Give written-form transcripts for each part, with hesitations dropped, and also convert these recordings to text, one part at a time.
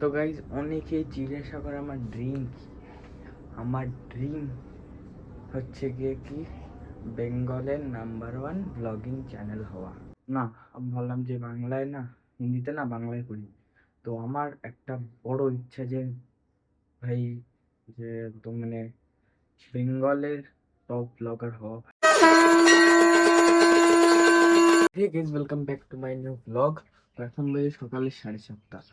তো গাইজ অনেকে জিজ্ঞাসা করে আমার ড্রিম কি। আমার ড্রিম হচ্ছে গিয়ে কি বেঙ্গলের নাম্বার 1 ব্লগিং চ্যানেল হওয়া। না, আমি ভাবলাম যে বাংলায় না, হিন্দিতে না, বাংলায় করি। তো আমার একটা বড় ইচ্ছা যে ভাই, যে তো মানে বেঙ্গলের টপ ব্লগার হওয়া। Hey guys, welcome back to my new blog. এখন বাজে সকালে 7:30।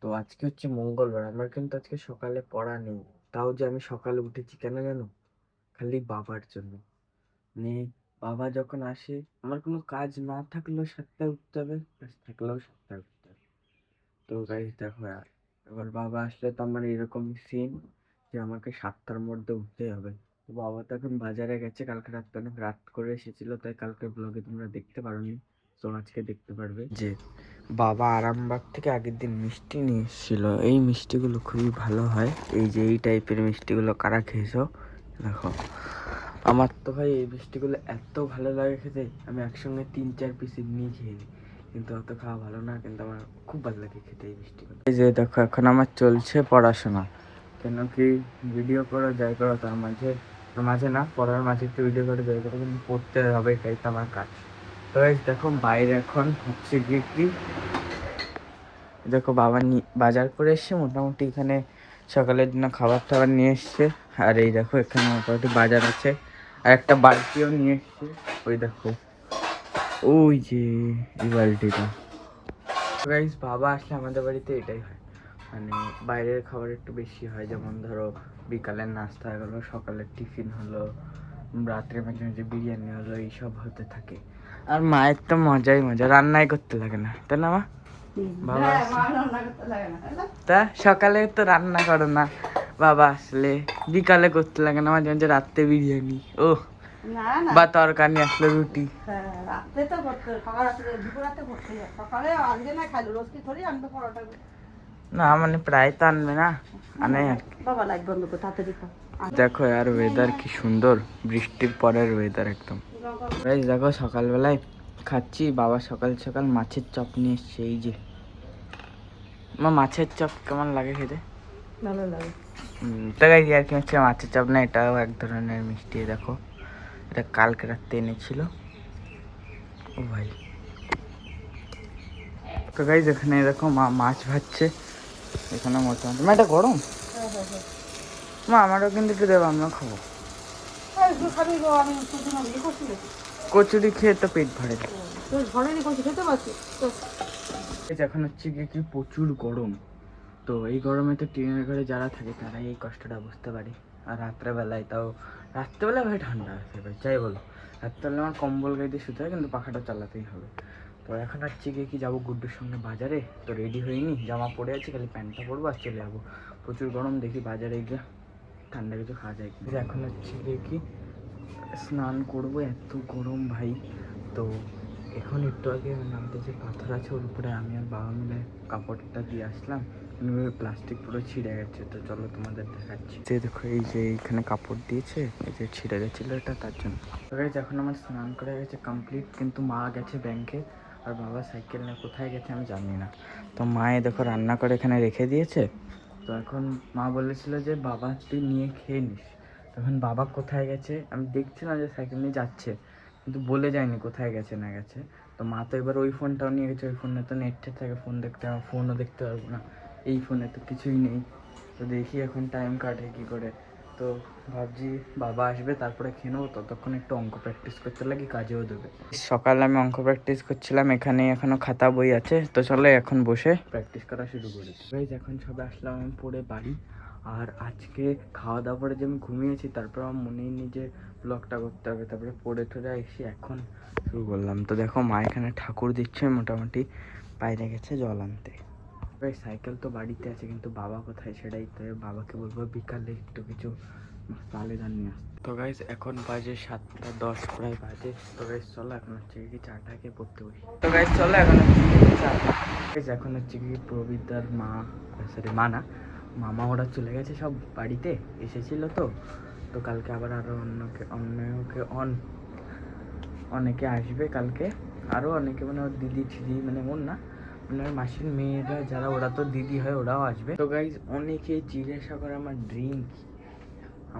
তো আজকে হচ্ছে মঙ্গলবার, আমার কিন্তু আজকে সকালে পড়া নেই। তাও যে আমি সকালে উঠেছি কেন জানো? খালি বাবার জন্য। মানে বাবা যখন আসে, আমার কোনো কাজ না থাকলেও 7টায় উঠতে হবে, কাজ থাকলেও 7টায় উঠতে হবে। তো গাইস দেখো, এবার বাবা আসলে তো আমার এরকম সিন যে আমাকে 7টার মধ্যে উঠতেই হবে। তো বাবা তো এখন বাজারে গেছে, কালকে রাত অনেক রাত করে এসেছিল, তাই কালকে ব্লগে তোমরা দেখতে পারোনি। তো আজকে দেখতে পারবে যে বাবা আরামবাগ থেকে আগের দিন মিষ্টি নিয়ে এসেছিল। এই মিষ্টিগুলো খুবই ভালো হয়। এই যে এই টাইপের মিষ্টিগুলো কারা খেয়েছো দেখো। আমার তো ভাই এই মিষ্টিগুলো এত ভালো লাগে খেতে, আমি একসঙ্গে 3-4 পিস এমনি খেয়ে নিই। কিন্তু অত খাওয়া ভালো না, কিন্তু আমার খুব ভালো লাগে খেতে এই মিষ্টিগুলো। এই যে দেখো, এখন আমার চলছে পড়াশোনা। কেন কি ভিডিও করো যাই করো, তার মাঝে মাঝে না, পড়ার মাঝে একটু ভিডিও করে যাই করো, কিন্তু পড়তে হবে, এটাই তো আমার কাজ। তো দেখো বাইরে এখন হচ্ছে গিয়ে কি, দেখো বাবা বাজার করে এসছে মোটামুটি, এখানে সকালের জন্য খাবার টাবার নিয়ে এসছে। আর এই দেখো এখানে মোটামুটি বাজার আছে, আর একটা বালতিও নিয়ে এসছে। ওই দেখো, ওই যে এই বালতিটা। গাইস, বাবা আসলে আমাদের বাড়িতে এটাই হয়, মানে বাইরের খাবার একটু বেশি হয়। যেমন ধরো বিকালের নাস্তা হয়ে গেলো, সকালের টিফিন হলো, রাত্রে মাঝে মাঝে বিরিয়ানি হলো, এইসব হতে থাকে। আর মায়ের তো মজাই মজা, রান্নাই করতে লাগে না, তাই না মা? বাবা তা সকালে তো রান্না করো না, বাবা আসলে বিকালে করতে লাগে না, মাঝে মাঝে রাত্রে বিরিয়ানি ও বা তরকারি আসলে রুটি। না মানে প্রায় তো আনবে না, আনে আর কি। দেখো আর ওয়েদার কি সুন্দর, বৃষ্টির পরের ওয়েদার একদম। দেখো সকালবেলায় খাচ্ছি, বাবা সকাল সকাল মাছের চপ নিয়ে এসছে। এই যে মাছের চপ কেমন লাগে খেতে? ভালো লাগে। তো গাইস আর কি হচ্ছে মাছের চপ না, এটাও এক ধরনের মিষ্টি। দেখো এটা কালকে রাতে এনেছিল ও ভাই। তো গাইস এখানে দেখো মা মাছ ভাজছে এখানে মোটামুটি। মা এটা গরম? মা আমারও কিন্তু একটু দেবো, আমিও খাবো। কচুরি খেয়ে তো পেট ভরে। এখন হচ্ছে গিয়ে কি প্রচুর গরম। তো এই গরমে তো টিনের ঘরে যারা থাকে তারাই এই কষ্টটা বুঝতে পারে। আর রাত্রেবেলায় তাও, রাত্রেবেলায় ভাই ঠান্ডা আছে ভাই, যাই বলো। রাত্রেবেলা আমার কম্বল গায়ে দিয়ে শুতে হয়, কিন্তু পাখাটা চালাতেই হবে। তো এখন হচ্ছে গিয়ে কি যাবো গুড্ডুর সঙ্গে বাজারে। তো রেডি হইনি, জামা পরে আছি, খালি প্যান্টটা পরবো আর চলে যাবো। প্রচুর গরম, দেখি বাজারে গিয়ে ঠান্ডা কিছু খাওয়া যায় কি। এখন হচ্ছে গিয়ে কি স্নান করবো, এত গরম ভাই। তো এখন একটু আগে আমাদের যে পাথর আছে ওর উপরে আমি আর বাবা মিলে কাপড়টা দিয়ে আসলাম, প্লাস্টিক পুরো ছিঁড়ে গেছে। তো চলো তোমাদের দেখাচ্ছি। যে দেখো এই যে এইখানে কাপড় দিয়েছে, এই যে ছিঁড়ে গেছিলো এটা, তার জন্য। এখন আমার স্নান করে গেছে কমপ্লিট, কিন্তু মা গেছে ব্যাংকে, আর বাবা সাইকেল নিয়ে কোথায় গেছে আমি জানি না। তো মায়ে দেখো রান্না করে এখানে রেখে দিয়েছে। তো এখন মা বলেছিল যে বাবা তুই নিয়ে খেয়ে নিস। তখন বাবা কোথায় গেছে আমি দেখছিলাম যে সাইকেল নিয়ে যাচ্ছে, কিন্তু বলে যায়নি কোথায় গেছে না গেছে। তো মা তো এবার ওই ফোনটাও নিয়ে গেছে, ওই ফোনে তো নেট থাকে, ফোন দেখতে, আমার ফোনও দেখতে পারবো না, এই ফোনে তো কিছুই নেই। তো দেখি এখন টাইম কাটে কী করে। তো ভাবছি বাবা আসবে তারপরে খেয়ে নেবো, ততক্ষণ একটু অঙ্ক প্র্যাকটিস করতে লাগি, কাজেও দেবে। সকালে আমি অঙ্ক প্র্যাকটিস করছিলাম, এখানে এখনো খাতা বই আছে। তো চলো এখন বসে প্র্যাকটিস করা শুরু করি। এখন সবে আসলাম আমি পড়ে বাড়ি। আর আজকে খাওয়া দাওয়া পরে যে আমি ঘুমিয়েছি, তারপর আমার মনেই নেই যে ব্লগটা করতে হবে। তারপরে পড়ে ঠরে এসে এখন শুরু করলাম। তো দেখো মা এখানে ঠাকুর দিচ্ছে, মোটামুটি বাইরে গেছে জল আনতে। ভাই সাইকেল তো বাড়িতে আছে, কিন্তু বাবা কোথায় সেটাই তো, বাবাকে বলবো বিকালে একটু কিছু তালেদার নিয়ে আসতে। তো গাইস এখন বাজে 7:10 প্রায় বাজে। তো গাইস চলো এখন হচ্ছে কি চাটা খেয়ে পড়তে বসি। তো গাইস চলো এখন হচ্ছে কি চা। এখন হচ্ছে কি প্রবীরদার মা, সরি মা না, মামা ওরা চলে গেছে সব বাড়িতে, এসেছিল তো। তো কালকে আবার আরও অনেকে আসবে কালকে, আরও অনেকে, মানে ওর দিদি ঠিদি, মানে ওর না, আপনার মাসির মেয়েরা যারা, ওরা তো দিদি হয়, ওরাও আসবে। তো গাইজ অনেকে জিজ্ঞাসা করে আমার ড্রিম কি।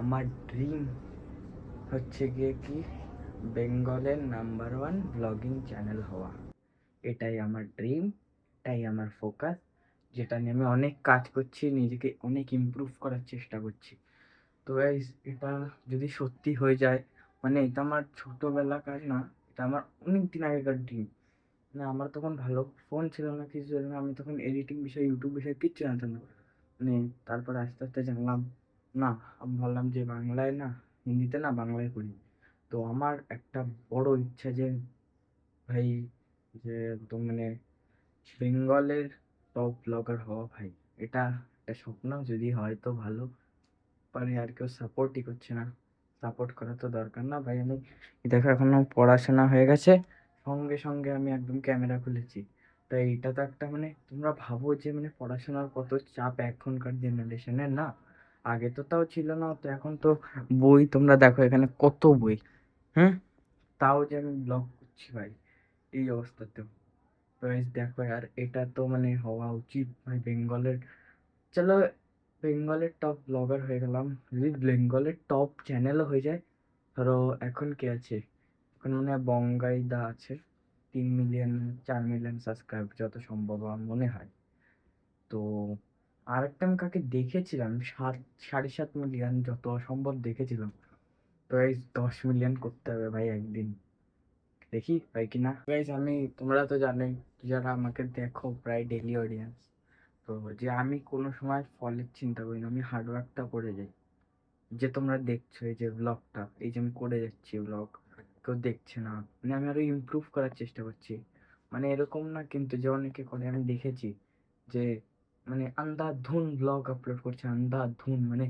আমার ড্রিম হচ্ছে গিয়ে কি, বেঙ্গলের নাম্বার 1 ব্লগিং চ্যানেল হওয়া। এটাই আমার ড্রিম, এটাই আমার ফোকাস, যেটা নিয়ে আমি অনেক কাজ করছি, নিজেকে অনেক ইমপ্রুভ করার চেষ্টা করছি। তো গাইজ এটা যদি সত্যি হয়ে যায়, মানে এটা আমার ছোটোবেলাকার না, এটা আমার অনেক দিন আগেকার ড্রিম। মানে আমার তখন ভালো ফোন ছিল না, কিছু ছিল না, আমি তখন এডিটিং বিষয়ে, ইউটিউব বিষয়ে কিচ্ছু জানতাম না। মানে তারপরে আস্তে আস্তে জানলাম, না আমি ভাবলাম যে বাংলায় না, হিন্দিতে না, বাংলায় করি। তো আমার একটা বড় ইচ্ছা যে ভাই, যে একদম মানে বেঙ্গলের টপ ব্লগার হওয়া ভাই। এটা একটা স্বপ্ন, যদি হয় তো ভালো, পারে আর কেউ সাপোর্টই করছে না। সাপোর্ট করা তো দরকার না ভাই। আমি দেখো এখনো পড়াশোনা হয়ে গেছে, সঙ্গে সঙ্গে আমি একদম ক্যামেরা খুলেছি। তাই এটা তো একটা মানে, তোমরা ভাবো যে মানে পড়াশোনার কত চাপ এখনকার জেনারেশনের না। আগে তো তাও ছিল না, তো এখন তো বই, তোমরা দেখো এখানে কত বই। হুম। তাও যে আমি ব্লগ করছি ভাই, এই অবস্থাতেও। তো guys দেখো আর এটা তো মানে হওয়া উচিত ভাই বেঙ্গলের। চলো, বেঙ্গলের টপ ব্লগার হয়ে গেলাম, যদি বেঙ্গলের টপ চ্যানেলও হয়ে যায়। ধরো এখন কে আছে, এখন মনে হয় বঙ্গাই দা আছে, 3 মিলিয়ন 4 মিলিয়ন সাবস্ক্রাইব যত সম্ভব আমার মনে হয়। তো আর একটা আমি কাকে দেখেছিলাম, 7.5 মিলিয়ন যত সম্ভব দেখেছিলাম। তো এই 10 মিলিয়ন করতে হবে ভাই একদিন, দেখি হয় কিনা। গাইজ আমি, তোমরা তো জানোই যারা আমাকে দেখো প্রায় ডেইলি অডিয়েন্স, তো যে আমি কোনো সময় ফলের চিন্তা করি না, আমি হার্ডওয়ার্কটা করে যাই। যে তোমরা দেখছো এই যে ব্লগটা, এই যে আমি করে যাচ্ছি ব্লগ, কেউ দেখছে না, মানে আমি আরো ইমপ্রুভ করার চেষ্টা করছি। মানে এরকম না কিন্তু যে অনেকে করে, আমি দেখেছি যে মানে আন্ধাধুন ব্লগ আপলোড করছে, আন্ধাধুন, মানে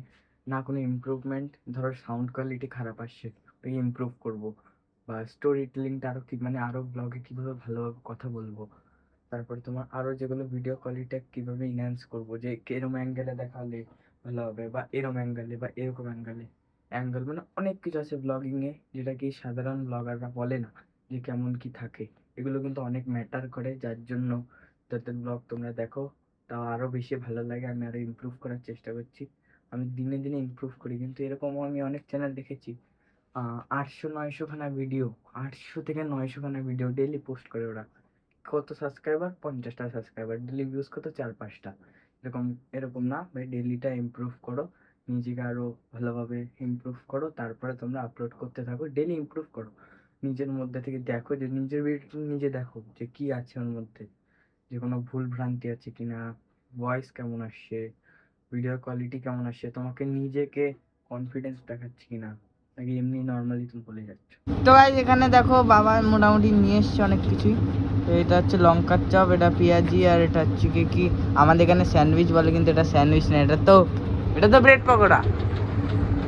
না কোনো ইমপ্রুভমেন্ট। ধরো সাউন্ড কোয়ালিটি খারাপ আসছে, ওই ইমপ্রুভ করব, বা স্টোরি টেলিংটা আরো কি, মানে আরো ব্লগে কিভাবে ভালোভাবে কথা বলবো, তারপরে তোমার আরো যেগুলো ভিডিও কোয়ালিটি কিভাবে ইনহ্যান্স করবো, যে এরম অ্যাঙ্গেলে দেখালে ভালো হবে, বা এরম অ্যাঙ্গেলে, বা এরকম অ্যাঙ্গেলে। অ্যাঙ্গেল মানে অনেক কিছু আছে ব্লগিং এ, যেটা কি সাধারণ ব্লগাররা বলে না, যে কেমন কি থাকে। এগুলো কিন্তু অনেক ম্যাটার করে, যার জন্য যাদের ব্লগ তোমরা দেখো তাও আরো বেশি ভালো লাগে। আমি আরো ইমপ্রুভ করার চেষ্টা করছি, আমি দিনে দিনে ইমপ্রুভ করি। কিন্তু এরকমও আমি অনেক চ্যানেল দেখেছি, 800-900 খানা ভিডিও, 800 থেকে 900 খানা ভিডিও ডেইলি পোস্ট করে ওরা। কত সাবস্ক্রাইবার, 50টা সাবস্ক্রাইবার, ডেলি ভিউজ কত, 4-5টা। এরকম, এরকম না ভাই, ডেলিটা ইমপ্রুভ করো, নিজেকে আরো ভালোভাবে ইমপ্রুভ করো, তারপরে তোমরা আপলোড করতে থাকো, ডেলি ইমপ্রুভ করো। নিজের মধ্যে থেকে দেখো, যে নিজের ভিডিও নিজে দেখো যে কি আছে ওর মধ্যে, যে কোনো ভুল ভ্রান্তি আছে কিনা, ভয়েস কেমন আসছে, ভিডিও কোয়ালিটি কেমন আসছে, তোমাকে নিজেকে কনফিডেন্স দেখাচ্ছে কিনা, নাকি এমনি নর্মালি তুমি বলে যাচ্ছ। তো গাইস এখানে দেখো বাবা মোটামুটি নিয়ে এসছে অনেক কিছুই। তো এটা হচ্ছে লঙ্কার চপ, এটা পেঁয়াজি, আর এটা হচ্ছে কি আমাদের এখানে স্যান্ডউইচ বলে, কিন্তু এটা স্যান্ডউইচ না, এটা তো ব্রেড পকোড়া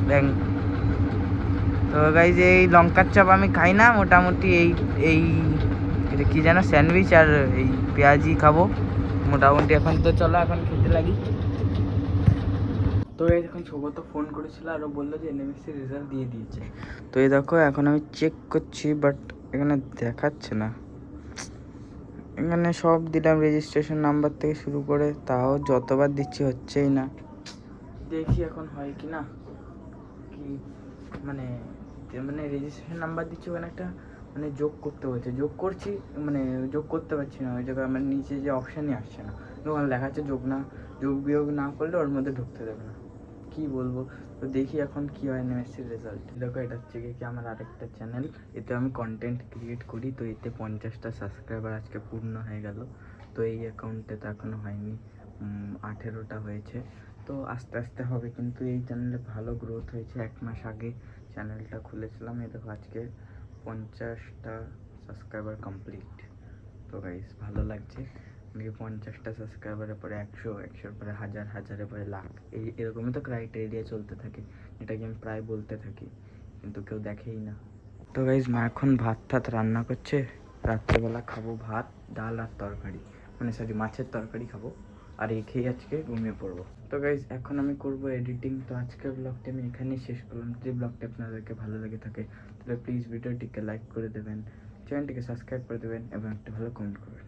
ব্যাং। তো গাইজ এই লঙ্কার চপ আমি খাই না, মোটামুটি এই এই এটা কি যেন স্যান্ডউইচ আর এই পেঁয়াজি খাবো মোটামুটি। এখন তো চলো এখন খেতে লাগি। তো এই এখন সৌগত ফোন করেছিল, আরও বললো যে এনএমএসসি রেজাল্ট দিয়ে দিয়েছে। তো এই দেখো এখন আমি চেক করছি, বাট এখানে দেখাচ্ছে না। এখানে সব দিলাম রেজিস্ট্রেশন নাম্বার থেকে শুরু করে, তাও যতবার দিচ্ছি হচ্ছেই না। দেখি এখন হয় কি না, কি মানে, মানে রেজিস্ট্রেশন নাম্বার দিচ্ছি, ওখানে একটা মানে যোগ করতে বলছে, যোগ করছি, মানে যোগ করতে পারছি না, ওই জায়গায় আমার নিচে যে অপশানই আসছে না, ওখানে লেখা আছে যোগ বিয়োগ না করলে ওর মধ্যে ঢুকতে দেবে না। কি বলবো, তো দেখি এখন কি হয় এনএমএসসির রেজাল্ট। দেখো এটা হচ্ছে কি আমার আরেকটা চ্যানেল, এতে আমি কন্টেন্ট ক্রিয়েট করি। তো এতে 50টা সাবস্ক্রাইবার আজকে পূর্ণ হয়ে গেল। তো এই অ্যাকাউন্টে তো এখনও হয়নি, 18টা হয়েছে। তো আস্তে আস্তে হবে, কিন্তু এই চ্যানেলে ভালো গ্রোথ হয়েছে। 1 মাস আগে চ্যানেলটা খুলেছিলাম, এই দেখো আজকে 50টা সাবস্ক্রাইবার কমপ্লিট। তো গাইস ভালো লাগছে, মানে 50টা সাবস্ক্রাইবারের পরে 100, 100-র পরে 1000, 1000-এর পরে লাখ, এরকমই তো ক্রাইটেরিয়া চলতে থাকে, এটাকে আমি প্রায় বলতে থাকি, কিন্তু কেউ দেখেই না। তো গাইস মা এখন ভাত টাত রান্না করছে, রাত্রেবেলা খাবো ভাত, ডাল আর তরকারি, মানে সরি মাছের তরকারি খাবো, আর এই খেয়ে আজকে ঘুমিয়ে পড়বো। তো গাইস এখন আমি করবো এডিটিং। তো আজকের ব্লগটা আমি এখানেই শেষ করলাম। যদি ব্লগটা আপনাদেরকে ভালো লেগে থাকে তাহলে প্লিজ ভিডিওটিকে লাইক করে দেবেন, চ্যানেলটিকে সাবস্ক্রাইব করে দেবেন এবং একটা ভালো কমেন্ট করবেন।